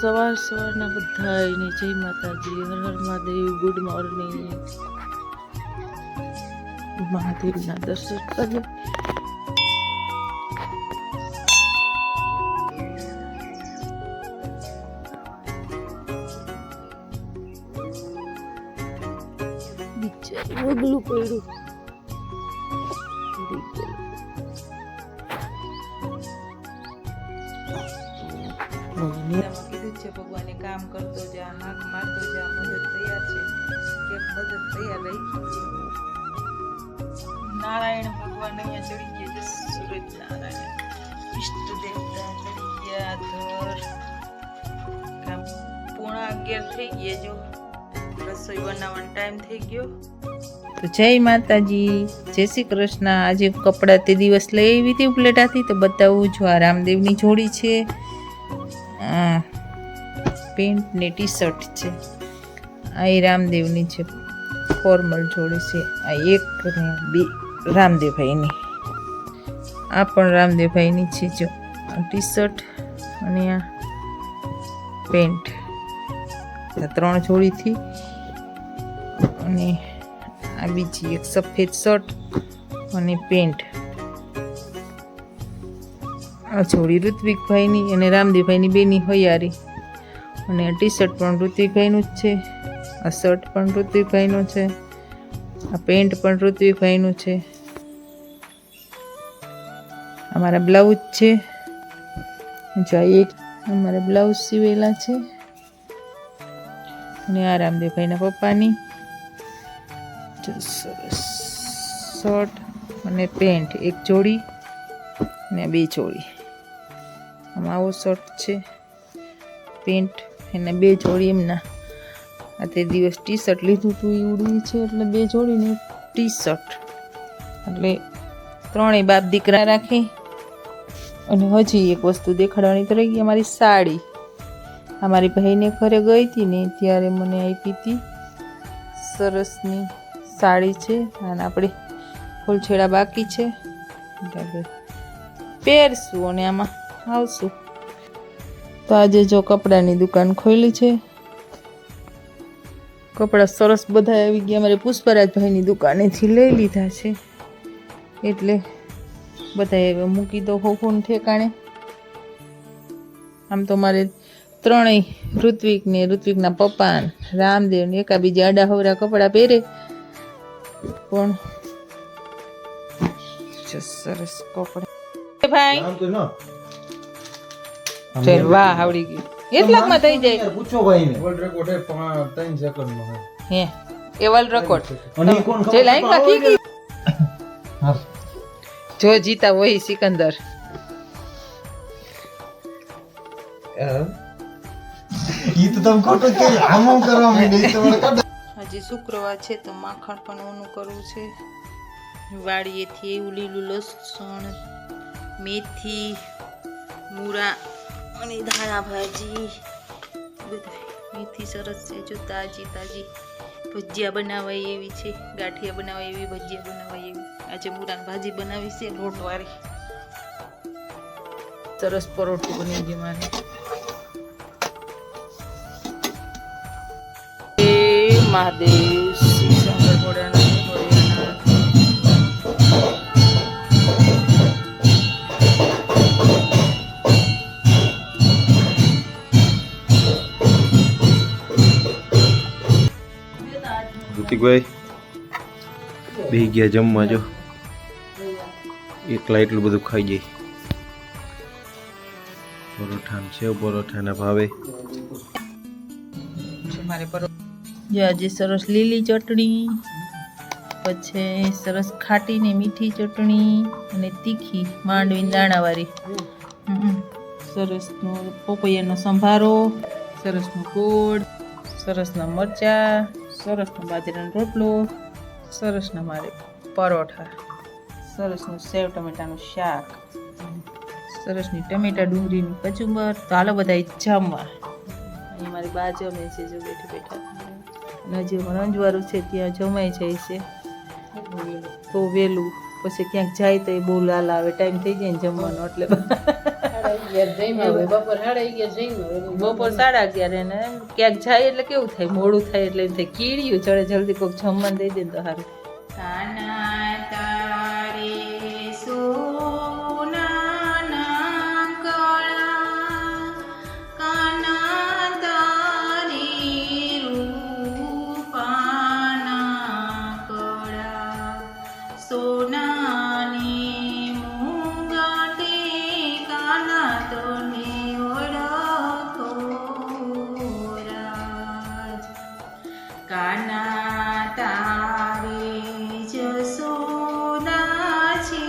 સવારના બધાને જય માતાજી, હર હર મહાદેવ, ગુડ મોર્નિંગ. મહાદેવના દર્શન કરીએ. બિચારી વગલું પડ્યું. કીધું છે ભગવાને કામ કરતો જા, હાક મારતો જા, મદદ તૈયાર છે કે મદદ તૈયાર રહી. નારાયણ ભગવાન અહીંયા ચડી ગયા છે. સૂરજ નારાયણ ઈષ્ટ દેવતા ચડી ગયા. ધર કામ 11:30 થઈ ગયા. જો રસોઈ બનાવવાનો ટાઈમ થઈ ગયો. તો જય માતાજી, જય શ્રી કૃષ્ણ. આજે કપડાં તે દિવસ લઈ આવી હતી ઉપલેટાથી, તો બતાવું. જો આ રામદેવની જોડી છે. પેન્ટ ને ટી શર્ટ છે. આ એ રામદેવની છે, ફોર્મલ જોડી છે. આ એક ને બે રામદેવભાઈની. આ પણ રામદેવભાઈની છે. જો આ ટી શર્ટ અને આ પેન્ટ, આ 3 જોડીથી. અને આ બીજી એક સફેદ શર્ટ અને પેન્ટ. આ જોડી ઋત્વિકભાઈની અને રામદેવભાઈની બેની હૈયારી. અને આ ટી શર્ટ પણ ઋત્વિકભાઈનું જ છે. આ શર્ટ પણ ઋત્વિકભાઈનું છે. આ પેન્ટ પણ ઋત્વિકભાઈનું છે. અમારા બ્લાઉઝ છે. જો એક અમારા બ્લાઉઝ સીવેલા છે. અને આ રામદેવભાઈના પપ્પાની શર્ટ અને પેન્ટ, એક જોડી ને 2 જોડી. આમાં આવો શર્ટ છે, પેન્ટ એને 2 જોડી એમના. આ તે દિવસ ટી શર્ટ લીધું હતું એ ઉડવી છે, એટલે 2 જોડી ને ટી શર્ટ. એટલે 3 બાપ દીકરા રાખી. અને હજી એક વસ્તુ દેખાડવાની તો રહી ગઈ, અમારી સાડી. અમારી ભાઈને ઘરે ગઈ હતી ને ત્યારે મને આપી હતી. સરસની સાડી છે. અને આપણે ફૂલછેડા બાકી છે, પહેરશું અને આમાં આવશું. તો આજે જો કપડાની દુકાન ખોલી છે. કપડા સરસ બધા આવી ગયા. અમારે પુષ્પરાજભાઈની દુકાનેથી લઈ લીધા છે, એટલે બધા હવે મૂકી દો હોફોન ઠેકાણે. આમ તો મારે 3 ઋત્વિક ને ઋત્વિકના પપ્પા રામદેવ ને એકાબીજા આડા હવરા કપડાં પહેરે. પણ સરસ કપડા ભાઈ. ચલ વાહ, આવડી ગયું. એટલાકમાં થઈ જાય. પૂછો ભાઈને. વર્લ્ડ રેકોર્ડ હે 3 સેકન્ડનો હે. એ વર્લ્ડ રેકોર્ડ. અને કોણ જે લાઈનમાં કી ગઈ. જો જીતા વહી સિકંદર. ઈ તો તમ ખોટો કે આમો કરવા માંડી. આજે શુક્રવાર છે તો માખણ પણ ઓનું કરવું છે. વાડીએથી એવું લીલું લસણ, મેથી, મૂળા અને ધાણા ભાજી બધા. મેથી સરસ છે, જો તાજી તાજી. ભજીયા બનાવાય એવી છે, ગાંઠિયા બનાવાય એવી, ભજીયા બનાવાય એવી. આજે મૂળાની ભાજી બનાવી છે, લોટવાળી. સરસ પરોઠું બની ગયું મારે. મહાદેવ શ્રી શંકર ભોળાનાથ. ઋતિકભાઈ બે ગયા જમવા. જો એકલા એટલું બધું ખાઈ જાય. પરોઠા સેવ પરોઠાના ભાવે. જો આજે સરસ લીલી ચટણી, પછી સરસ ખાટી ને મીઠી ચટણી અને તીખી માંડવી દાણાવાળી. સરસનો પપૈયાનો સંભારો, સરસનો ગોળ, સરસના મરચા, સરસનો બાજરાનો રોટલો, સરસના મારે પરોઠા, સરસનું સેવ ટમેટાનું શાક, સરસની ટમેટા ડુંગળીની કચુંબર. તો હાલો બધા જમવા. અહીં મારી બા જમે છે, જો બેઠા બેઠા. અને હજી રંજવાળું છે ત્યાં જમાઈ જાય છે તો વહેલું. પછી ક્યાંક જાય તો એ બહુ લાલ આવે, ટાઈમ થઈ જાય ને જમવાનો, એટલે બપોર 11:30 ને ક્યાંક જાય એટલે કેવું થાય, મોડું થાય એટલે એમ થાય કીડીયું ચડે, જલ્દી કોઈક જમવાનું દઈ દે ને તો સારું. કાના તારે સોનાના કળા, કાના તારે રૂપાના કળા, સોનાની મુંગટે કાના તને ઓળખો રાજ. કાના તારે જસોદા છે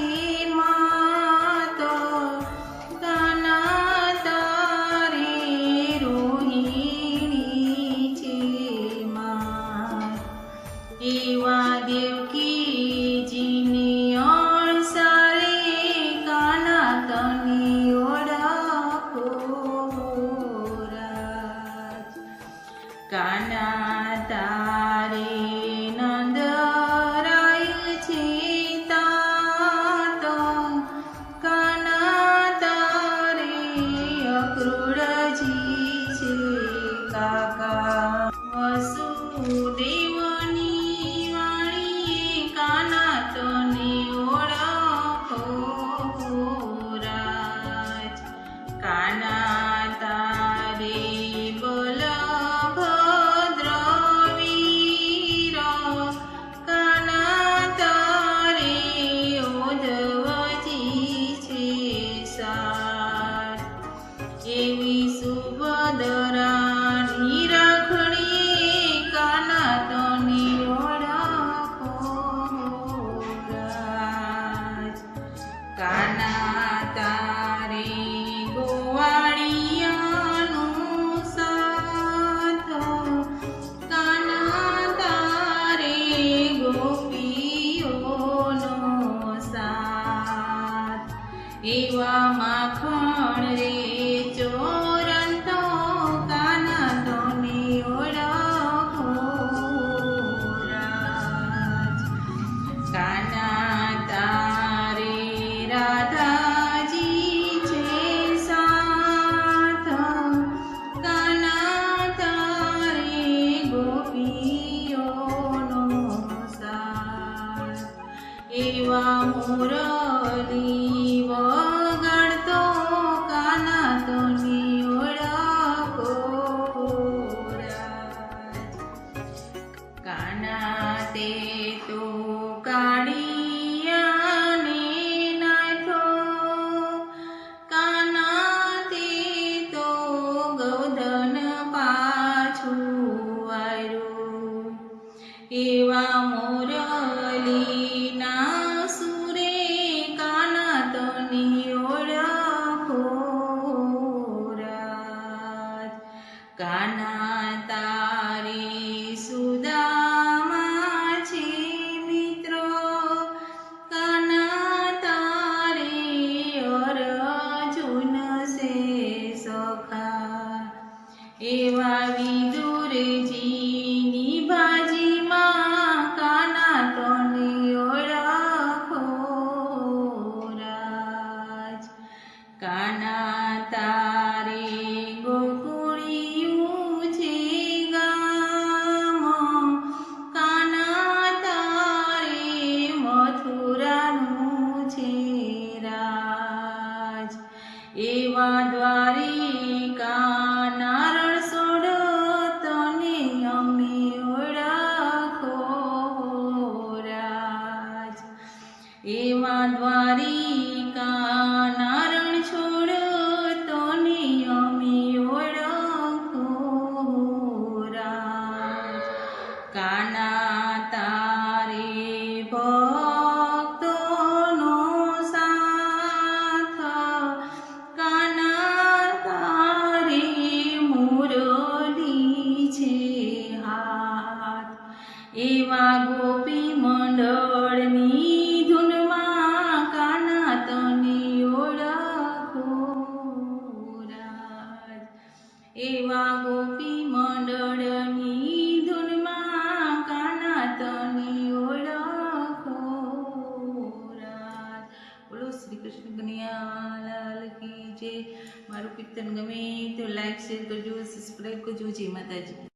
માતો, કાના તારે રોહિણી છે માત. એવા દેવકીજીની અણસારે કાના તને ઓળખો રાજ. કાના તારે નંદરાય છે તાત, કાના તારે અક્રૂરજી છે કાકા. વસુદેવની વાણી કાના તને ઓળખો રાજ. કાના તારે બલભદ્ર વીર, કાના તારે ઓધવજી છે સાર. એવી સુભદ્રાની રાખડી કાના તને ઓળખો રાજ. કાના તારે ગોવાળિયાનું સાથ, કાના તારે ગોપીઓનો સાથ. એવા માખણ રે ચોરંતો કાના તને ઓળખો રાજ. કાના તારે રાધાજી છે સાથ, કાના તારે ગોપીઓનો સાથ. એવા મુરલી વગાડતો કાના તને ઓળખો રાજ. કાના તે તો કાળિયાને નાથો, કાના તે તો ગૌધન પાછું વાર્યું. એવા મોરલીના સુરે કાના તને ઓળખો રાજ. કાના તારે સુદામા છે મિત્રો, કાના તારે અર્જુન છે સખા. એવા વિદુરજીની ભાજીમાં કાના તને ઓળખો રાજ. કાના તારે ગોકુળિયું છે ગામ, કાના તારે મથુરાનું છે રાજ. એવા દ્વારિકા રણછોડ તને અમે ઓળખો રાજ. એવા દ્વારિકા રણછોડ તને અમે ઓળખો રાજ. કાના તારે ભક્તોનો સાથ, કાના તારે મુરલી છે હાથ. એવા ગોપી મંડળની ધૂનમાં કાના તને ઓળખો રાજ. એવા ગોપી મંડળની ધૂનમાં કાના તને ઓળખો રાજ. બોલો શ્રી કૃષ્ણ કનૈયા લાલ કી જય. લાઈક શેર કરજો, સબસ્ક્રાઈબ કરજો. જય માતાજી.